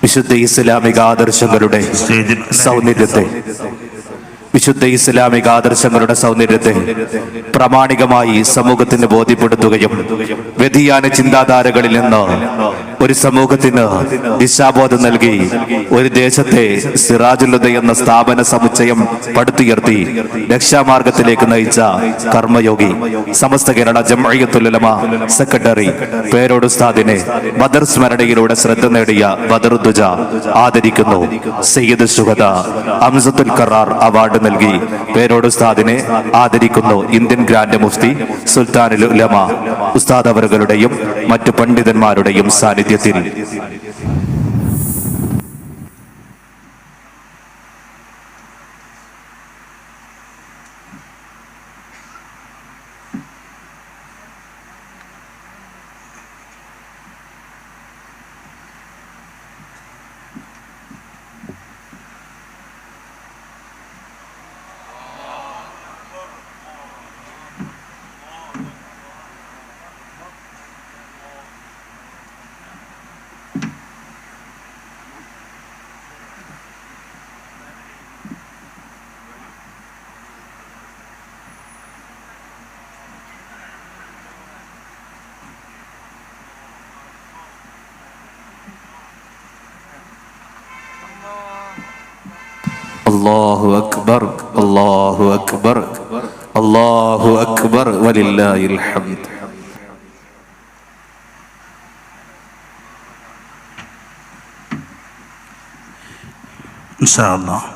വിശുദ്ധ ഇസ്ലാമിക ആദർശങ്ങളുടെ സൗന്ദര്യത്തെ പ്രാമാണികമായി സമൂഹത്തിന് ബോധ്യപ്പെടുത്തുകയും വ്യതിയാന ചിന്താധാരകളിൽ നിന്ന് ഒരു സമൂഹത്തിന് ദിശാബോധം നൽകി ഒരു ദേശത്തെ സിറാജുൽ എന്ന സ്ഥാപന സമുച്ചയം പടുത്തുയർത്തി രക്ഷാമാർഗത്തിലേക്ക് നയിച്ച കർമ്മയോഗി സമസ്ത കേരള ജംഇയ്യത്തുൽ ഉലമ സെക്രട്ടറി പേരോട് ഉസ്താദിനെ ബദർ സ്മരണയിലൂടെ ശ്രദ്ധ നേടിയ ബദറുദ്ദുജ ആദരിക്കുന്നു. സയ്യിദ് ശുഹദാ ഹംസത്തുൽ ഖറാർ അവാർഡ് നൽകി പേരോട് ഉസ്താദിനെ ആദരിക്കുന്നു. ഇന്ത്യൻ ഗ്രാൻഡ് മുഫ്തി സുൽത്താനുൽ ഉലമ ഉസ്താദ് അവറുകളുടെയും മറ്റു പണ്ഡിതന്മാരുടെയും സാന്നിധ്യത്തിൽ അല്ലാഹു അക്ബർ അല്ലാഹു അക്ബർ അല്ലാഹു അക്ബർ വലില്ലാഹിൽ ഹംദ്. ഇൻഷാ അല്ലാഹ്